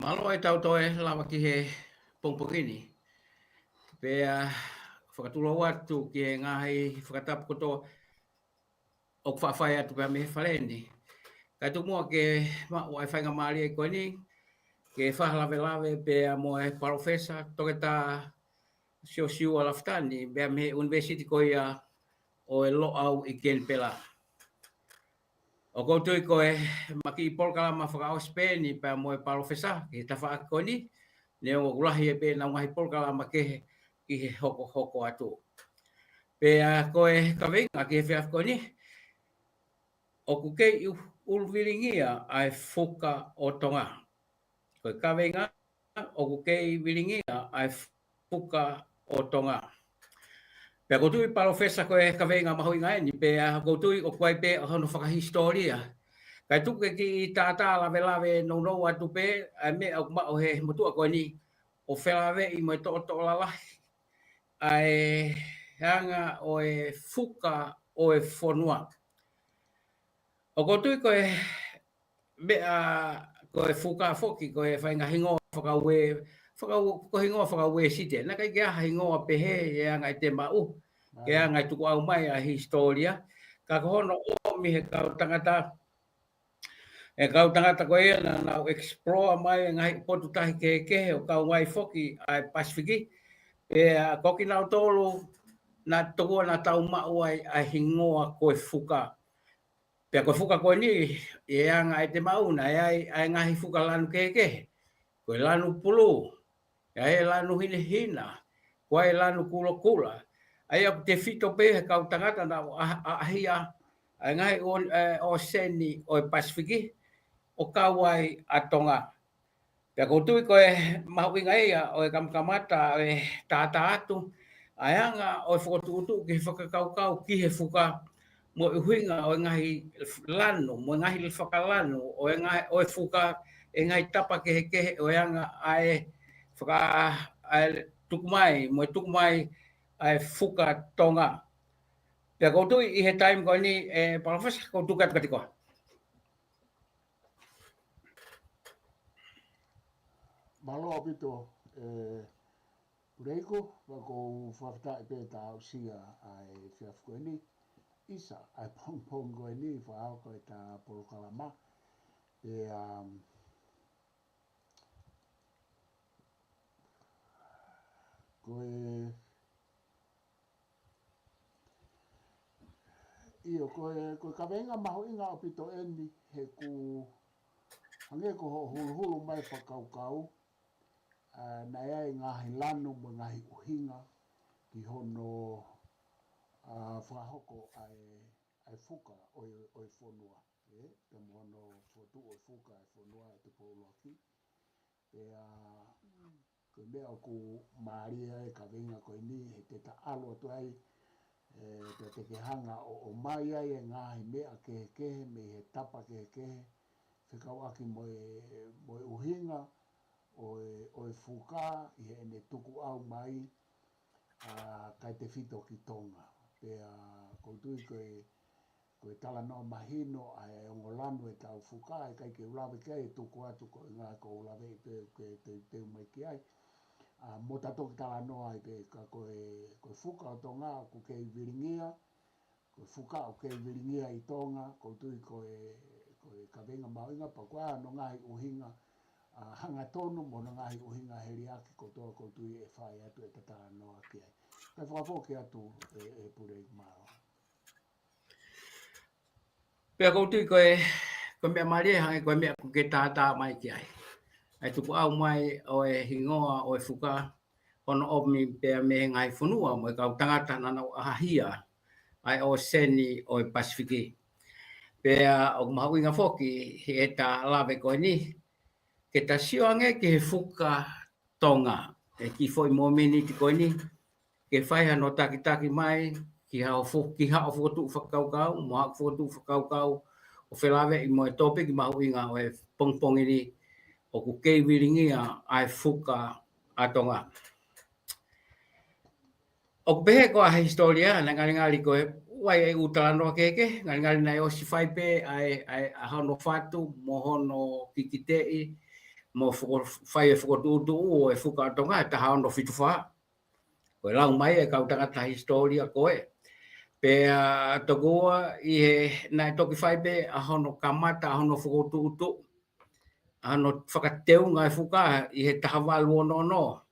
Malo ai tau toe lava ki he pongpongini. Pea whakatula watu ki he ngahi whakatapu koto o whawhai atu pea me whaleni. Kai tu mua ke wai whainga maari e koe ni, ke whahalawe lawe pea mo e profesa toke tā siu ala whtani, pea me university koe ia o e lo au i ken pela. O koutu i koe maki i polkala ma whakao Speni pea mo e profesa, ke tawha a koe ni, ne o ulahi e pe na ngahi polkala ma ke ki he hoko atu. Pea koe kawenga ki he whiaf koe ni, o kukei ulwiringia ai whuka o tonga. Koe kawenga o kukei wiringia ai whuka o tonga. Pea koutui profesa koe kawenga mahui ngai ni, pea koutui o koe pe o hono whakahistoria. Kai tuke ki tātā lawe no atu pe, ai me au mao he mutua koe ni, o whelawe i mai to lalahi. Ai hanga o e whuka o e whonua. O koutui koe mea koe whuka whoki koe whainga hingoa whakaue site. Nā kai kia hingoa pehe e anga i te mau, ke anga i tuku au mai a historia. Ka kohono o mi he kau tangata, e kau tangata koe na o explore mai ngai potu tahi ke o kau mai whoki ai Pasifiki. Pea koki nau tolu na tokua na tau mau ai hingoa koe whuka. Pea koe whuka koe ni, e anga e te mauna, ai ngahi whuka lanu ke. Koe lanu pulu, e lanu hina, koe lanu kula. Ai aku te whito pe he kau tangata na ahia, ai ngahi o seni o e Pasifiki, o kawai a Tonga. Pea koutui koe mahuinga ia o e kamkamata o e tāta atu, ai anga o e whakatukutu ki he whakakaukau ki he whuka, mo i huinga o ngahi lanu, mo ngahi whakalanu, o e whuka e ngai tapa kehe o anga ai whaka tukumai, mo e tukumai ai whuka Tonga. Pea koutui i he time koe ni, Profesa, koutu katikoa. Malo apito, Reiko, wako whakata i pētā o sia ai whiaf koe ni, isa ai pong koe ni whaau koe tā porokalama. Koe io koe kawenga maho inga apito eni he ku hange ko hulu mai whakaukau. Na ia i ngahi lanu mo ngahi uhinga ki hono whakahoko ai whuka o e whonua. Te mono whotu o e whuka e whonua e te pōloaki. Koe mea o ku maaria e ka winga koe ni he te ta alo atu ai te ke hanga o mai ai e ngahi mea kehe me he tapa kehe whikau aki mo e uhinga o e whuka i he ene tuku au mai kai te whito ki Tonga. Pea koutui koe tala no mahino ai ongolanu e tau whuka e kai ke ulawe kei tuku atu ko ngā ko ulawe te umai ki ai. Mo tato ki tala no ai pe ka koe whuka o Tonga ku kei viringia, koe whuka o kei viringia i Tonga, koutui koe ka venga mauinga pa kua no ngai uhinga hanga tonu mo no ngai uhinga heri aki koutoa koutui e whai atu e tatara noa ki ai. Kai whakapoke atu e pure i maro. Pea koutui koe mea maria hange koe mea kuke tātā mai ki ai. Ai tuku au mai o e hingoa o e whuka, ono omi pea me ngai whunua mo e kau tangata nana o ahahia ai o seni o e Pasifiki. Pea o mahuinga whoki he e tā lawe koe ni, ke ta sioange ke he whuka Tonga. E ki foi mo miniti koe ni, ke whaiha no taki mai, ki hao whukotu whakaukau, mo hao whukotu whakaukau, o whelawe i mo e tope ki mahuinga o e pongpongi ni, o ku kei wiringia ai whuka a Tonga. O pehe ko a historia, na ngali koe, wai e utala noa keke, ngali nei o si whaipe ai hono whatu, mo hono kikitei, mo fai e tu o e fuka atonga e taha ono fitufa. Koe lau mai e kau tangata historia koe. Pe togoa i he nai toki fai pe a hono kamata a hono whakotuutu. A hono whakateu ngai fuka i he taha walu ono no.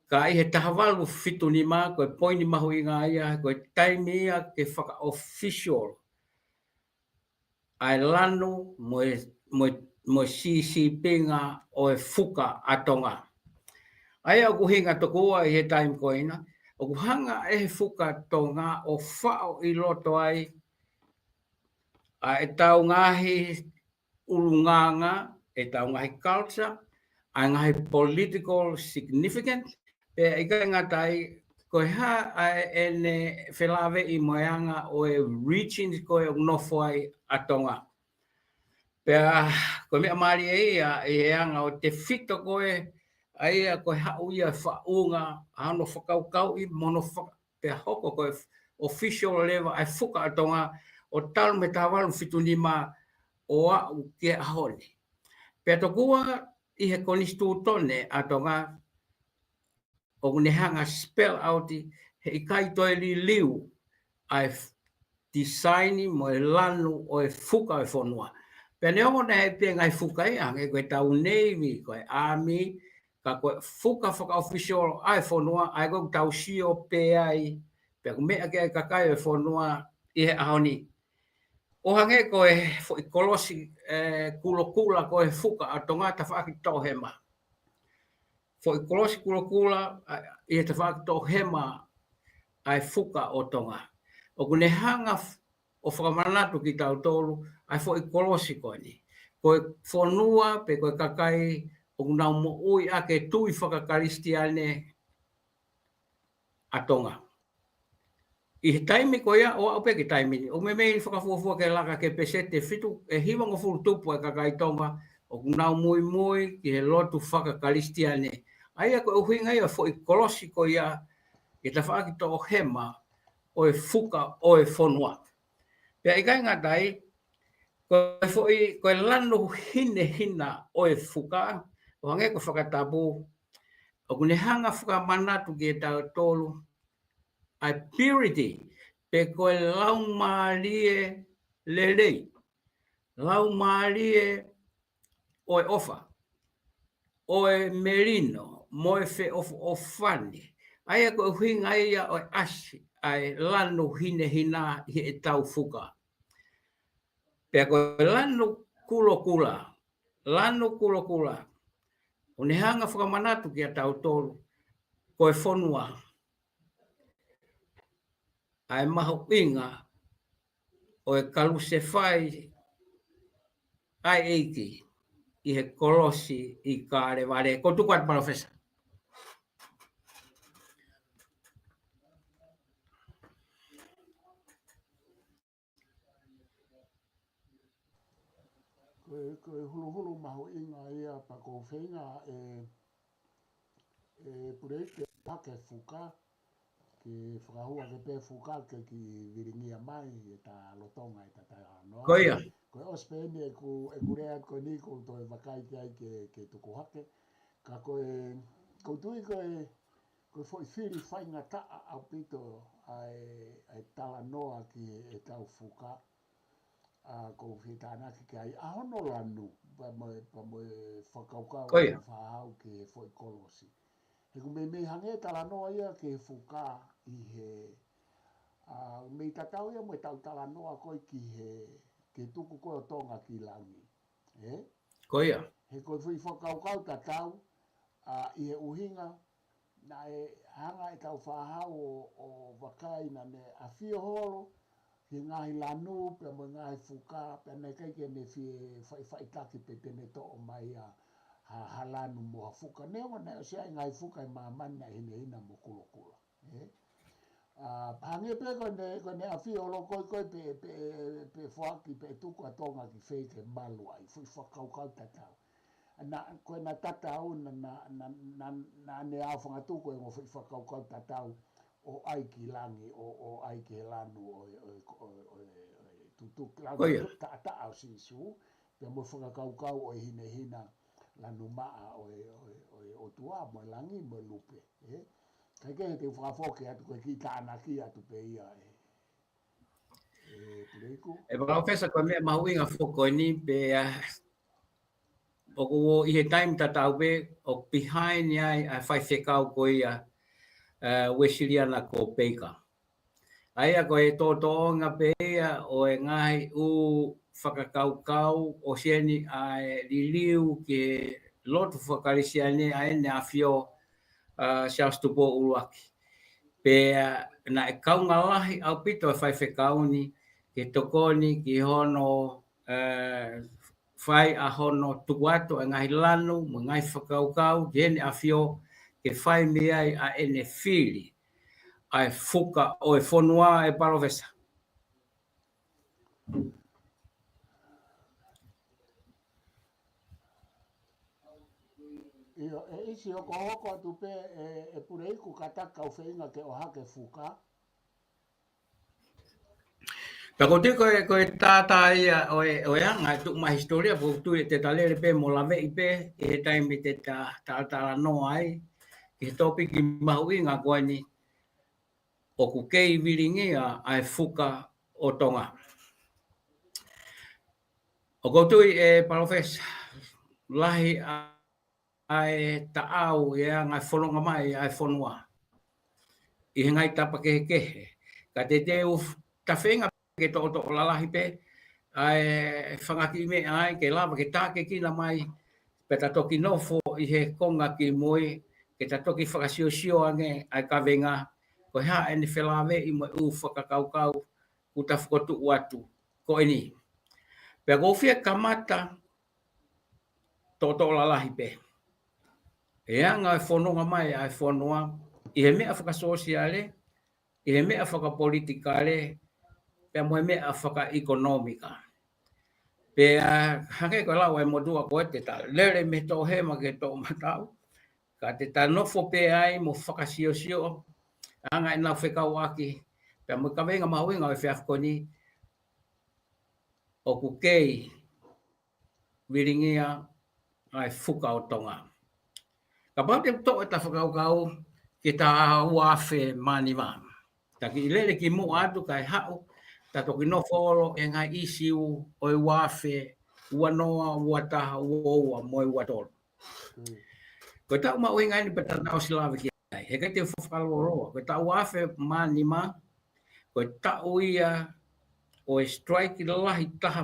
Ka i he taha walu fitu ni mā koe poini mahu i ngā ia koe taimi ia ke whaka official. Ai lanu mo CCP ngā o e fuka atonga. Ai au kuhinga tokoa i he time koina. O kuhanga e fuka tonga o whao i loto ai. A e tau ngahi urunganga, e tau ngahi culture, a ngahi political significant. Pe i kai ngatai, koe ha e ne whelawe i moeanga o e reaching koe o nofo ai atonga. Pe koe mea maari e anga o te fito koe, ai koe hau ia whaunga, ano whakaukau i mono pe hoko koe official level ai fuka atonga o talu me tawalu fitu lima o au ke ahone. Pe tokua i he konistu tone atonga o nehanga spell out he ikai toi li liu ai designi mo e lanu o e fuka e whonua. Pe neongo na he pe ngai fuka e ange koe tau Navy, koe Army, ka koe fuka whaka official ai whonua, ai koe tau sio pe ai, pe ko mea ke kakai e whonua i he ahoni. O hange koe i kolosi kula koe fuka a tonga ta whaaki tau hema. Fo i kolosi kula i he ta whaaki tau hema ai fuka o tonga. O kune hanga o whakamanatu ki tau tolu, ai fo i kolosi koe ni. Koe whonua pe koe kakai o kunau mo ui ake tui whakakaristiane a tonga. I he taimi koea o au peke taimi ni. O me mei whakafuafua ke laka ke pesete fitu e hiwanga furu tupu e kakai tonga o kunau mui ki he lotu whakakaristiane. Aia koe uhinga ia fo i kolosi koea i ta whaaki tau hema o e fuka o e whonua. Pea i kai ngatai, koe lano hina o e fuka, o hange ko whakatapu, o kune hanga whakamanatu ki e tau tolu, ai purity, pe koe lau maalie lelei, lau maalie o e ofa, o e merino, mo e fe o fani, aia koe huinga ia o e asi, ai lano hina hi e tau fuka. Pea koe lano kula, o ne hanga whakamanatu ki a tau tolu, koe whonua, ai maho inga, o e kaluse whai, ai eiki, i he kolosi i kāre ware. Ko tuku atu profesa. Koe hulu maho inga ia pa ko whenga pureke hake fuka, ki whakahua ke pē fuka ke ki viringia mai e ta lotonga e ta tai anoa. Koia. Koe ospeni e ku rea koe ni ko toi wakai ki ai ke tuku hake. Ka koe tui koe foi whiri whainga taa au pito ai tala noa ki e tau fuka. Ko whitanaki ki ai ahono lanu pa mo whakaukau Koia. o whahau ki e foi kolosi. He ku me hange tala noa ia ke fuka i he me tatau ia mo tau tala noa koe ki he ke tuku koe o tonga ki langi. Koia. He koe whi whakaukau tatau i he uhinga na e hanga e tau whahau o wakai na ne a whio horo ki ngahi lanu pe mo ngahi fuka pe ne keike ne whaitaki pe tene to o mai halanu mo ha fuka. Ne o ne o sia ngahi fuka i mamana hina mo kula. Hange pe kone a whio horo koe pe whaki pe tuku a tonga ki wheke malua i whakaukau tatau. Na koe na tatau na ne a whangatuko e ngo whakaukau tatau o ai ki langi o ai ki lanu o tutuk langi ta au sisu pe mo whakaukau o hina la numaa o tua mo langi mo lupe kai te whakafoke atu koe ki tānaki atu pe ia pureiku. Professor ko me mahuinga foko ni pe o i he time tatau be o behind ai a fai whekau ko ia Wesiliana ko Peika. Aia ko e tōtonga pe ia o e ngai u whakakaukau o sieni ai liliu ke lotu whakarisiane ai ne awhio Charles Tupo Uruaki. Pe na e kaunga lahi au pito e whai whekau ni ke tokoni ki hono whai a hono tukuato e ngai lanu, mo ngai whakaukau, ke ene awhio ke whai meai a ene whiri. Ai fuka o e whonua e Professor. Io isi o kohoko atu pe e pureiku kataka o whainga ke o hake fuka. Tako te koe tātā ia o e anga tuk ma historia po tu e te talere pe mo lawe i pe e taimi te tātara no ai ke topi ki mahuinga koe ni o ku kei viringia ai fuka o tonga. O koutui e Professor lahi ai taau e ngai wholonga mai ai whonua. I he ngai tapa kehe. Ka te teu tawhenga ke to lalahi pe ai whangaki me ai ke lava ke tāke kina mai pe ta toki nofo i he konga ki moe ke ta toki whakasio ange ai kawenga ko ha ene whelawe i mo u whakakaukau ku ta whakotu watu ko eni. Pe gofia kamata to lalahi pe. E anga e whanonga mai ai whanua i he mea whakasosiale, i he mea whakapolitikale, pe mo me a whaka ekonomika. Pe hange ko lau e modua ko te ta lere me to he ma ke to matau. Ka te ta nofo pe ai mo whakasio anga ina whekau aki. Pe mo ka venga mahuinga e whiafko ni o ku kei viringia ai fuka o tonga. Ka pate to e ta whakaukau ki ta uafe mani wā. Taki i lele ki mo atu kai hau ta toki no foro e ngai isiu o i wafe ua noa, ua taha, ua mo i ua toro. Ko tau ma ui ngai ni peta nao silawe ki ai. He kai te whawhaloroa. Ko tau wafe mani ma. Ko tau ia o e strike i lahi taha